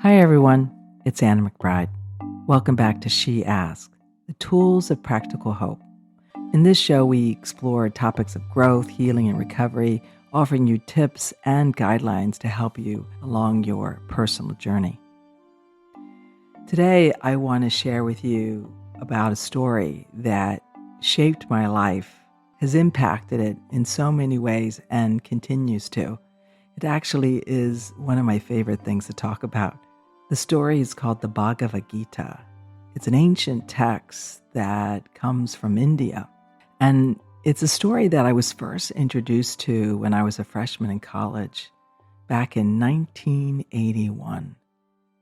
Hi everyone, it's Anna McBride. Welcome back to She Asked, the tools of practical hope. In this show, we explore topics of growth, healing, and recovery, offering you tips and guidelines to help you along your personal journey. Today, I want to share with you about a story that shaped my life, has impacted it in so many ways, and continues to. It actually is one of my favorite things to talk about. The story is called the Bhagavad Gita. It's an ancient text that comes from India. And it's a story that I was first introduced to when I was a freshman in college back in 1981.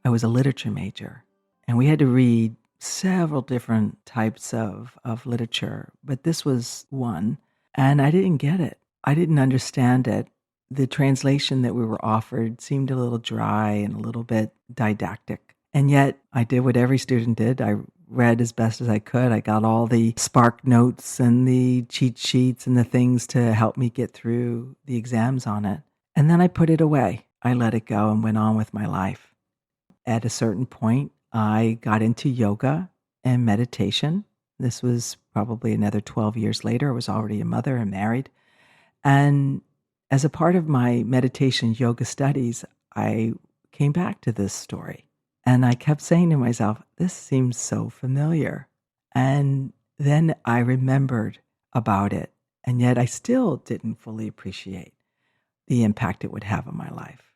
I was a literature major, and we had to read several different types of literature, but this was one, and I didn't get it. I didn't understand it. The translation that we were offered seemed a little dry and a little bit didactic. And yet I did what every student did. I read as best as I could. I got all the Spark notes and the cheat sheets and the things to help me get through the exams on it. And then I put it away. I let it go and went on with my life. At a certain point, I got into yoga and meditation. This was probably another 12 years later. I was already a mother and married. And as a part of my meditation yoga studies, I came back to this story and I kept saying to myself, this seems so familiar. And then I remembered about it, and yet I still didn't fully appreciate the impact it would have on my life.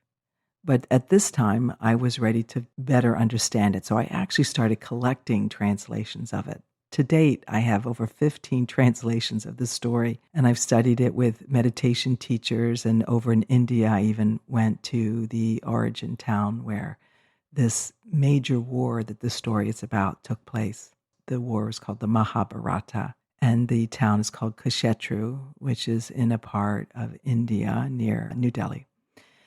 But at this time, I was ready to better understand it. So I actually started collecting translations of it. To date, I have over 15 translations of the story, and I've studied it with meditation teachers. And over in India, I even went to the origin town where this major war that the story is about took place. The war is called the Mahabharata, and the town is called Kshetra, which is in a part of India near New Delhi.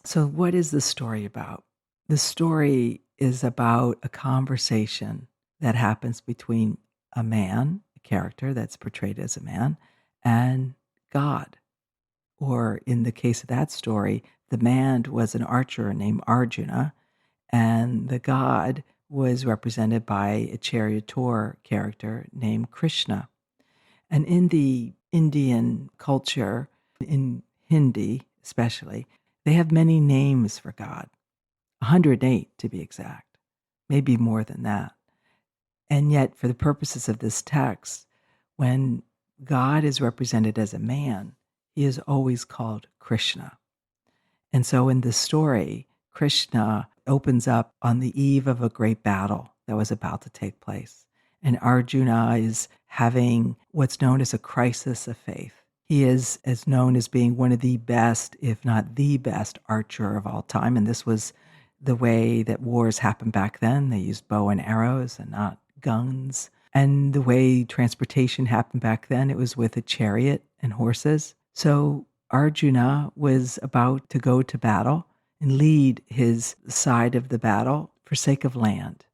So what is the story about? The story is about a conversation that happens between a man, a character that's portrayed as a man, and God. Or in the case of that story, the man was an archer named Arjuna, and the God was represented by a charioteer character named Krishna. And in the Indian culture, in Hindi especially, they have many names for God, 108 to be exact, maybe more than that. And yet, for the purposes of this text, when God is represented as a man, he is always called Krishna. And so in this story, Krishna opens up on the eve of a great battle that was about to take place. And Arjuna is having what's known as a crisis of faith. He is as known as being one of the best, if not the best, archer of all time. And this was the way that wars happened back then. They used bow and arrows and not guns. And the way transportation happened back then, it was with a chariot and horses. So Arjuna was about to go to battle and lead his side of the battle for sake of land.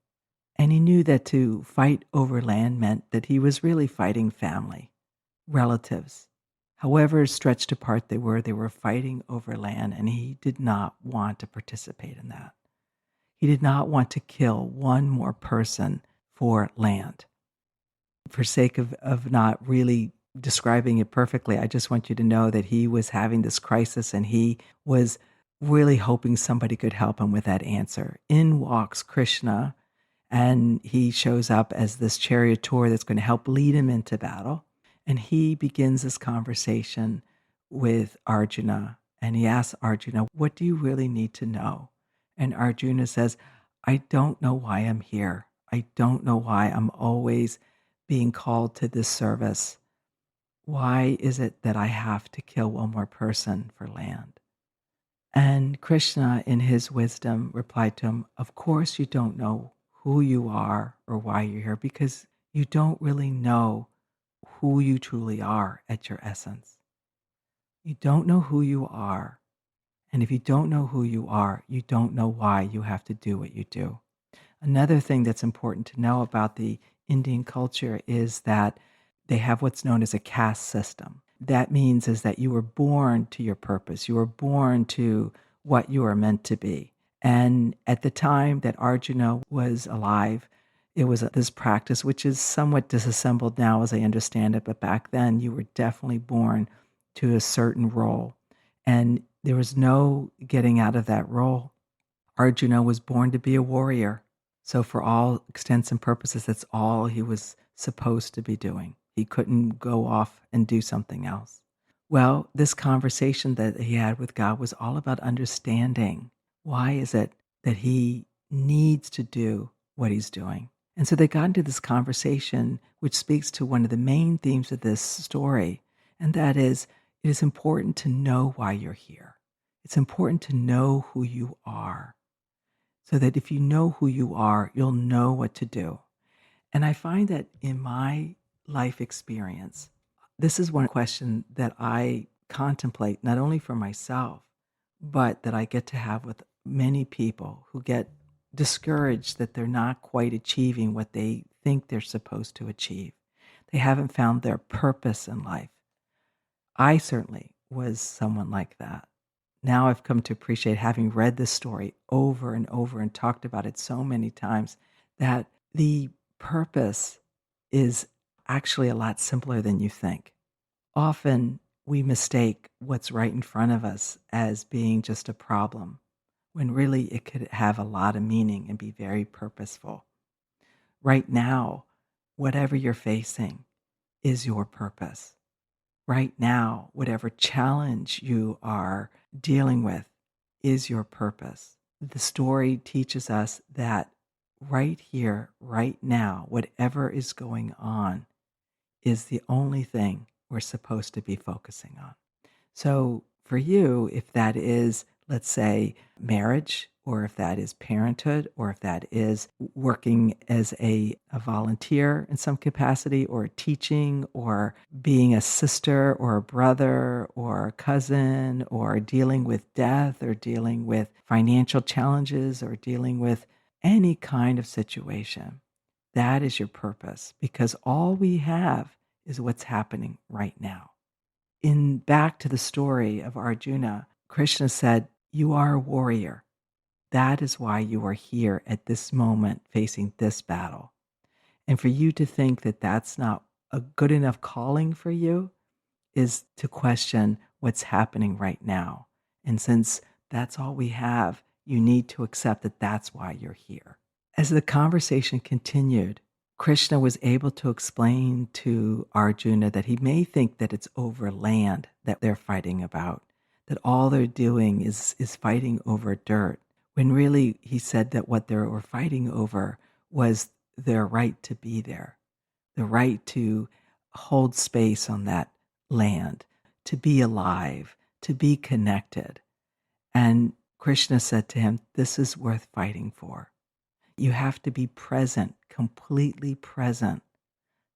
And he knew that to fight over land meant that he was really fighting family, relatives. However stretched apart they were fighting over land, and he did not want to participate in that. He did not want to kill one more person for land. For sake of not really describing it perfectly, I just want you to know that he was having this crisis, and he was really hoping somebody could help him with that answer. In walks Krishna, and he shows up as this charioteer that's going to help lead him into battle. And he begins this conversation with Arjuna, and he asks Arjuna, what do you really need to know? And Arjuna says, I don't know why I'm here. I don't know why I'm always being called to this service. Why is it that I have to kill one more person for land? And Krishna, in his wisdom, replied to him, of course you don't know who you are or why you're here, because you don't really know who you truly are at your essence. You don't know who you are. And if you don't know who you are, you don't know why you have to do what you do. Another thing that's important to know about the Indian culture is that they have what's known as a caste system. That means is that you were born to your purpose. You were born to what you are meant to be. And at the time that Arjuna was alive, it was this practice, which is somewhat disassembled now as I understand it, but back then you were definitely born to a certain role. And there was no getting out of that role. Arjuna was born to be a warrior. So, for all extents and purposes, that's all he was supposed to be doing. He couldn't go off and do something else. Well, this conversation that he had with God was all about understanding why is it that he needs to do what he's doing. And so they got into this conversation, which speaks to one of the main themes of this story, and that is it is important to know why you're here. It's important to know who you are so that if you know who you are, you'll know what to do. And I find that in my life experience, this is one question that I contemplate not only for myself, but that I get to have with many people who get discouraged that they're not quite achieving what they think they're supposed to achieve. They haven't found their purpose in life. I certainly was someone like that. Now I've come to appreciate, having read this story over and over and talked about it so many times, that the purpose is actually a lot simpler than you think. Often we mistake what's right in front of us as being just a problem, when really it could have a lot of meaning and be very purposeful. Right now, whatever you're facing is your purpose. Right now, whatever challenge you are dealing with is your purpose. The story teaches us that right here, right now, whatever is going on is the only thing we're supposed to be focusing on. So for you, if that is, let's say, marriage, or if that is parenthood, or if that is working as a volunteer in some capacity, or teaching, or being a sister or a brother or a cousin, or dealing with death, or dealing with financial challenges, or dealing with any kind of situation, that is your purpose, because all we have is what's happening right now. In back to the story of Arjuna, Krishna said, "You are a warrior. That is why you are here at this moment facing this battle." And for you to think that that's not a good enough calling for you is to question what's happening right now. And since that's all we have, you need to accept that that's why you're here. As the conversation continued, Krishna was able to explain to Arjuna that he may think that it's over land that they're fighting about, that all they're doing is fighting over dirt, when really he said that what they were fighting over was their right to be there, the right to hold space on that land, to be alive, to be connected. And Krishna said to him, "This is worth fighting for. You have to be present, completely present,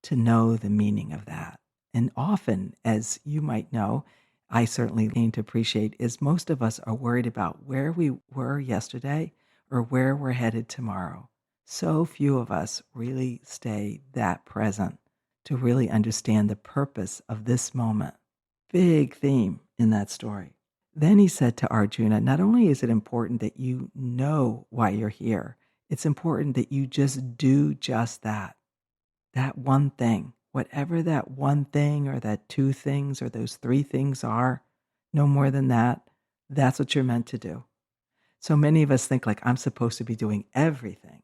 to know the meaning of that." And often, as you might know, I certainly came to appreciate, is most of us are worried about where we were yesterday or where we're headed tomorrow. So few of us really stay that present to really understand the purpose of this moment. Big theme in that story. Then he said to Arjuna, not only is it important that you know why you're here, it's important that you just do just that. That one thing, whatever that one thing or that two things or those three things are, no more than that, that's what you're meant to do. So many of us think like, I'm supposed to be doing everything,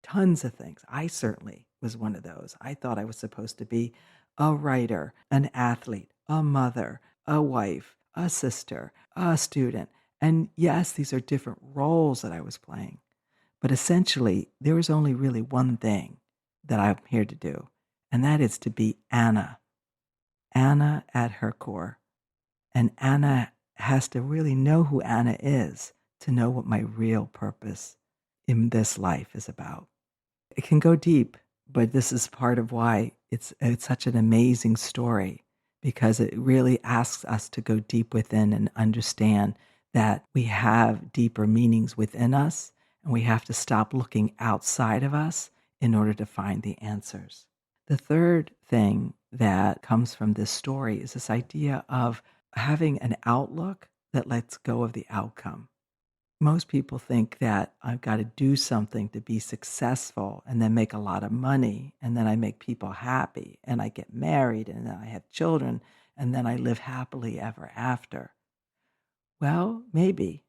tons of things. I certainly was one of those. I thought I was supposed to be a writer, an athlete, a mother, a wife, a sister, a student. And yes, these are different roles that I was playing. But essentially, there was only really one thing that I'm here to do, and that is to be Anna. Anna at her core. And Anna has to really know who Anna is to know what my real purpose in this life is about. It can go deep, but this is part of why it's such an amazing story, because it really asks us to go deep within and understand that we have deeper meanings within us, and we have to stop looking outside of us in order to find the answers. The third thing that comes from this story is this idea of having an outlook that lets go of the outcome. Most people think that I've got to do something to be successful and then make a lot of money, and then I make people happy, and I get married, and then I have children, and then I live happily ever after. Well, maybe.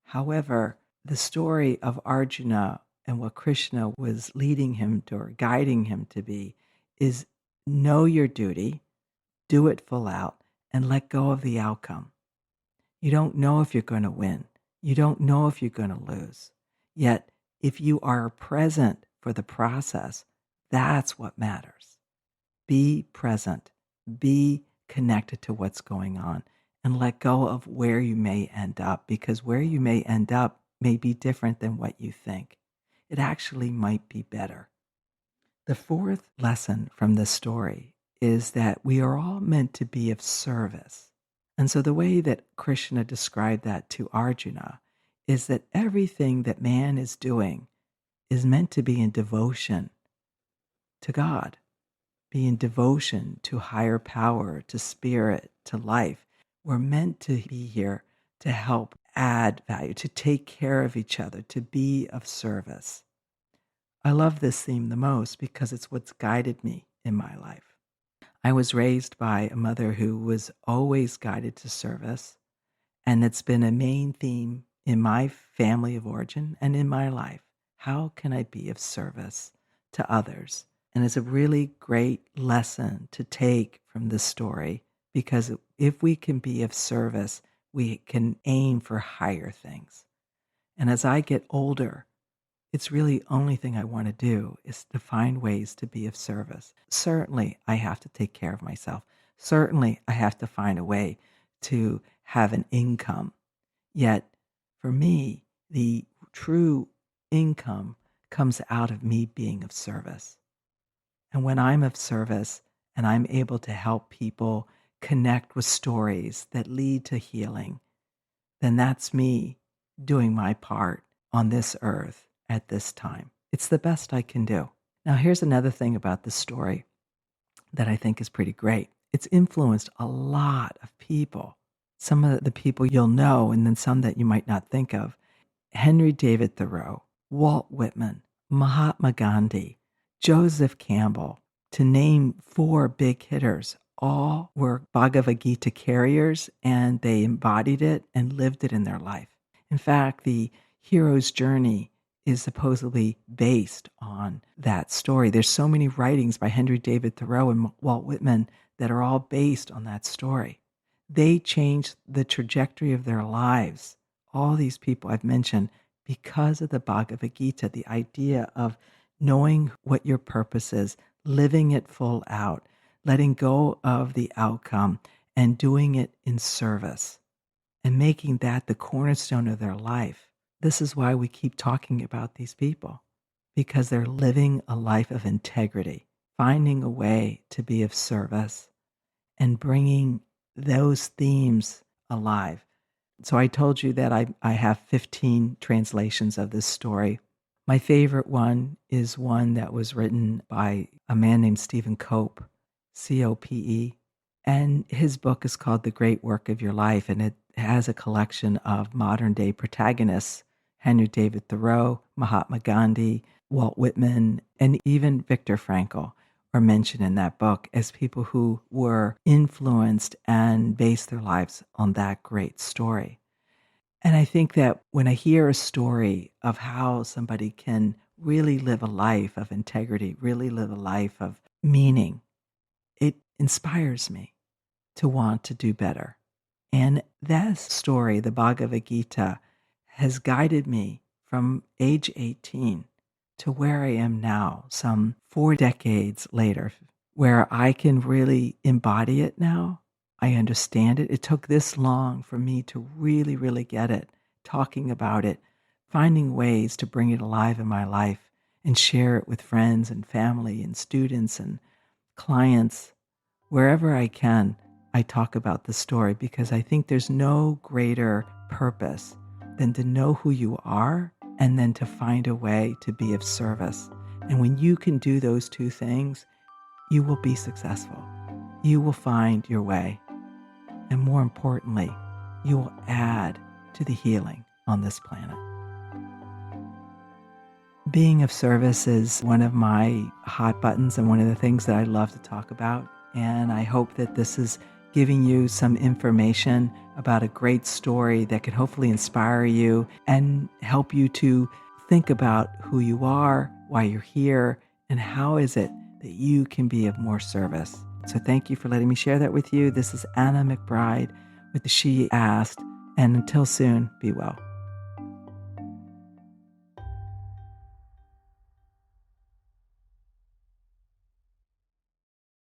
However, the story of Arjuna and what Krishna was leading him to or guiding him to be is know your duty, do it full out, and let go of the outcome. You don't know if you're going to win. You don't know if you're going to lose. Yet, if you are present for the process, that's what matters. Be present. Be connected to what's going on and let go of where you may end up, because where you may end up may be different than what you think. It actually might be better. The fourth lesson from this story is that we are all meant to be of service. And so the way that Krishna described that to Arjuna is that everything that man is doing is meant to be in devotion to God, be in devotion to higher power, to spirit, to life. We're meant to be here to help add value, to take care of each other, to be of service. I love this theme the most because it's what's guided me in my life. I was raised by a mother who was always guided to service, and it's been a main theme in my family of origin and in my life. How can I be of service to others? And it's a really great lesson to take from this story, because if we can be of service, we can aim for higher things. And as I get older, it's really the only thing I want to do is to find ways to be of service. Certainly, I have to take care of myself. Certainly, I have to find a way to have an income. Yet, for me, the true income comes out of me being of service. And when I'm of service and I'm able to help people connect with stories that lead to healing, then that's me doing my part on this earth at this time. It's the best I can do. Now, here's another thing about this story that I think is pretty great. It's influenced a lot of people. Some of the people you'll know, and then some that you might not think of. Henry David Thoreau, Walt Whitman, Mahatma Gandhi, Joseph Campbell, to name four big hitters. All were Bhagavad Gita carriers, and they embodied it and lived it in their life. In fact, the hero's journey is supposedly based on that story. There's so many writings by Henry David Thoreau and Walt Whitman that are all based on that story. They changed the trajectory of their lives, all these people I've mentioned, because of the Bhagavad Gita, the idea of knowing what your purpose is, living it full out, letting go of the outcome, and doing it in service, and making that the cornerstone of their life. This is why we keep talking about these people, because they're living a life of integrity, finding a way to be of service, and bringing those themes alive. So I told you that I have 15 translations of this story. My favorite one is one that was written by a man named Stephen Cope, C-O-P-E. And his book is called The Great Work of Your Life, and it has a collection of modern-day protagonists: Henry David Thoreau, Mahatma Gandhi, Walt Whitman, and even Viktor Frankl are mentioned in that book as people who were influenced and based their lives on that great story. And I think that when I hear a story of how somebody can really live a life of integrity, really live a life of meaning, it inspires me to want to do better. And that story, the Bhagavad Gita, has guided me from age 18 to where I am now, some 4 decades later, where I can really embody it now. I understand it. It took this long for me to really, really get it, talking about it, finding ways to bring it alive in my life and share it with friends and family and students and clients. Wherever I can, I talk about the story, because I think there's no greater purpose than to know who you are and then to find a way to be of service. And when you can do those two things, you will be successful. You will find your way. And more importantly, you will add to the healing on this planet. Being of service is one of my hot buttons and one of the things that I love to talk about. And I hope that this is giving you some information about a great story that can hopefully inspire you and help you to think about who you are, why you're here, and how is it that you can be of more service. So thank you for letting me share that with you. This is Anna McBride with the She Asked. And until soon, be well.